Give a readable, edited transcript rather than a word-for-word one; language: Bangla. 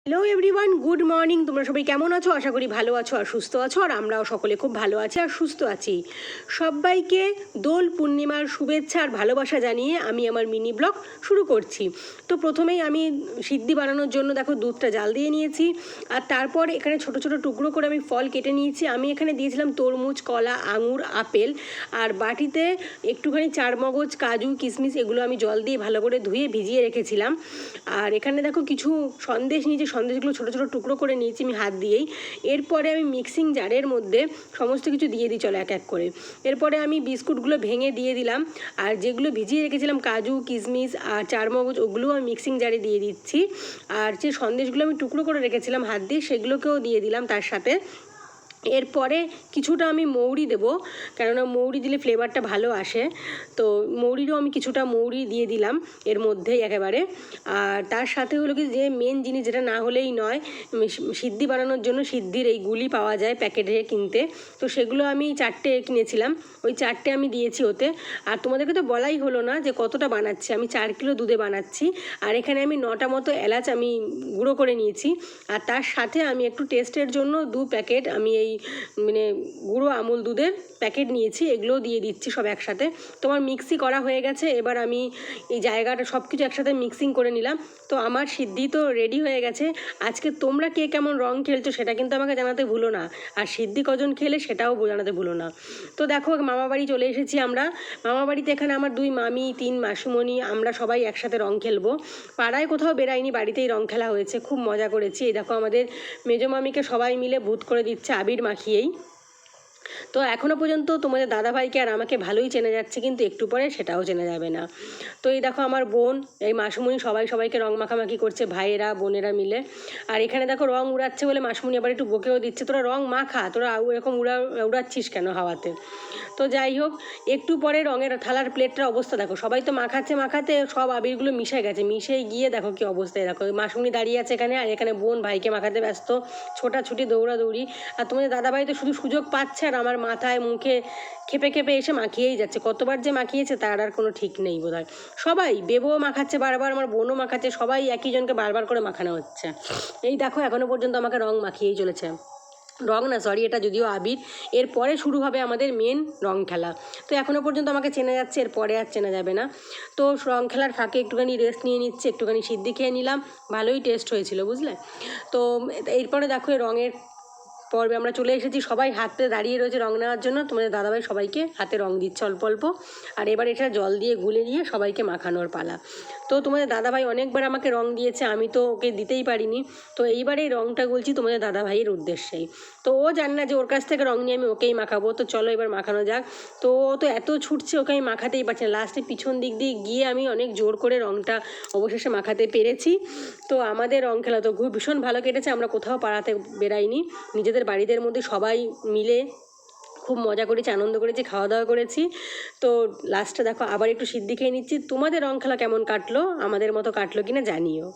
Hello everyone, good morning. তোমরা সবাই কেমন আছো? আশা করি ভালো আছো আর সুস্থ আছো, আর আমরাও সকলে খুব ভালো আছি আর সুস্থ আছি। সবাইকে দোল পূর্ণিমার শুভেচ্ছা আর ভালোবাসা জানিয়ে আমি আমার মিনি ব্লগ শুরু করছি। তো প্রথমেই আমি সিদ্ধি বানানোর জন্য দেখো দুধটা জাল দিয়ে নিয়েছি, আর তারপর এখানে ছোট ছোট টুকরো করে আমি ফল কেটে নিয়েছি। আমি এখানে দিয়েছিলাম তরমুজ, কলা, আঙুর, আপেল, আর বাটিতে একটুখানি চারমগজ, কাজু, কিশমিশ এগুলো আমি জল দিয়ে ভালো করে ধুয়ে ভিজিয়ে রেখেছিলাম। আর এখানে দেখো কিছু সন্দেশ নিয়েছি, সন্দেশগুলো ছোটো ছোটো টুকরো করে নিয়েছি আমি হাত দিয়েই। এরপরে আমি মিক্সিং জারের মধ্যে সমস্ত কিছু দিয়ে দিই, চলো এক এক করে। এরপরে আমি বিস্কুটগুলো ভেঙে দিয়ে দিলাম, আর যেগুলো ভিজিয়ে রেখেছিলাম কাজু, কিশমিশ আর চারমগজ ওগুলোও আমি মিক্সিং জারে দিয়ে দিচ্ছি। আর যে সন্দেশগুলো আমি টুকরো করে রেখেছিলাম হাত দিয়ে সেগুলোকেও দিয়ে দিলাম তার সাথে। এরপরে কিছুটা আমি মৌরি দেবো, কেননা মৌরি দিলে ফ্লেভারটা ভালো আসে। তো মৌরিরও আমি কিছুটা মৌরি দিয়ে দিলাম এর মধ্যেই একেবারে। আর তার সাথে হলো কি, যে মেন জিনিস যেটা না হলেই নয়, সিদ্ধি বানানোর জন্য সিদ্ধির এই গুলি পাওয়া যায় প্যাকেটে কিনতে। তো সেগুলো আমি 4টে কিনেছিলাম, ওই 4টে আমি দিয়েছি ওতে। আর তোমাদেরকে তো বলাই হলো না যে কতটা বানাচ্ছি। আমি 4 কিলো দুধে বানাচ্ছি, আর এখানে আমি 9টা মতো এলাচ আমি গুঁড়ো করে নিয়েছি। আর তার সাথে আমি একটু টেস্টের জন্য 2 প্যাকেট আমি এই মানে গুঁড়ো আমুল দুধের প্যাকেট নিয়েছি, এগুলোও দিয়ে দিচ্ছি সব একসাথে। তোমার মিক্সি করা হয়ে গেছে, এবার আমি এই জায়গাটা সব কিছু একসাথে মিক্সিং করে নিলাম। তো আমার সিদ্ধি তো রেডি হয়ে গেছে। আজকে তোমরা কে কেমন রং খেলছো সেটা কিন্তু আমাকে জানাতে ভুলো না, আর সিদ্ধি কজন খেলে সেটাও জানাতে ভুলো না। তো দেখো মামা বাড়ি চলে এসেছি আমরা। মামা বাড়িতে এখানে আমার 2 মামি, 3 মাসিমণি, আমরা সবাই একসাথে রং খেলবো। পাড়ায় কোথাও বেরাইনি, বাড়িতেই রং খেলা হয়েছে, খুব মজা করেছি। এই দেখো আমাদের মেজো মামিকে সবাই মিলে ভূত করে দিচ্ছে আবির মাখিয়েই। তো এখনও পর্যন্ত তোমাদের দাদাভাইকে আর আমাকে ভালোই চেনা যাচ্ছে, কিন্তু একটু পরে সেটাও চেনা যাবে না। তো এই দেখো আমার বোন, এই মাসুমণি সবাই সবাইকে রং মাখামাখি করছে, ভাইয়েরা বোনেরা মিলে। আর এখানে দেখো রং উড়াচ্ছে বলে মাসুমণি আবার একটু বকেও দিচ্ছে, তোরা রং মাখা, তোরা এরকম উড়াচ্ছিস কেন হাওয়াতে। তো যাই হোক, একটু পরে রঙের থালার প্লেটটার অবস্থা দেখো, সবাই তো মাখাতে সব আবিরগুলো মিশে গেছে, মিশে গিয়ে দেখো কি অবস্থায়। দেখো মাসুমণি দাঁড়িয়ে আছে এখানে, আর এখানে বোন ভাইকে মাখাতে ব্যস্ত, ছোটাছুটি দৌড়াদৌড়ি। আর তোমাদের দাদাভাই তো শুধু সুযোগ পাচ্ছে আর আমার মাথায় মুখে খেপে খেপে এসে মাখিয়েই যাচ্ছে। কতবার যে মাখিয়েছে তার আর কোনো ঠিক নেই বোধহয়। সবাই বেবও মাখাচ্ছে বারবার, আমার বোনও মাখাচ্ছে, সবাই একই জনকে বারবার করে মাখানো হচ্ছে। এই দেখো এখনো পর্যন্ত আমাকে রং মাখিয়েই চলেছে। রং না, সরি, এটা যদিও আবির। এরপরে শুরু হবে আমাদের মেন রং খেলা। তো এখনও পর্যন্ত আমাকে চেনা যাচ্ছে, এরপরে আর চেনা যাবে না। তো রং খেলার ফাঁকে একটুখানি রেস্ট নিয়ে নিচ্ছে, একটুখানি সিদ্ধি খেয়ে নিলাম, ভালোই টেস্ট হয়েছিল বুঝলে। তো এরপরে দেখো রঙের পর্বে আমরা চলে এসেছি, সবাই হাতে দাঁড়িয়ে রয়েছে রং নেওয়ার জন্য। তোমাদের দাদাভাই সবাইকে হাতে রং দিচ্ছে অল্প অল্প, আর এবার এটা জল দিয়ে গুলে নিয়ে সবাইকে মাখানোর পালা। তো তোমাদের দাদাভাই অনেকবার আমাকে রং দিয়েছে, আমি তো ওকে দিতেই পারিনি। তো এইবার এই রংটা বলছি তোমাদের দাদাভাইয়ের উদ্দেশ্যেই। তো ও জানে না যে ওর কাছ থেকে রং নিয়ে আমি ওকেই মাখাবো। তো চলো এবার মাখানো যাক। তো ও তো এত ছুটছে, ওকে আমি মাখাতেই পারছি না। লাস্টে পিছন দিক দিয়ে গিয়ে আমি অনেক জোর করে রংটা অবশেষে মাখাতে পেরেছি। তো আমাদের রং খেলা তো ভীষণ ভালো কেটেছে। আমরা কোথাও পাড়াতে বেরাইনি, নিজেদের বাড়িদের মধ্যে সবাই মিলে খুব মজা করেছি, আনন্দ করেছি, খাওয়া দাওয়া করেছি। তো লাস্টে দেখো আবার একটু সিদ্ধি খেয়ে নিচ্ছি। তোমাদের রং খেলা কেমন কাটলো, আমাদের মতো কাটলো কিনা জানিও।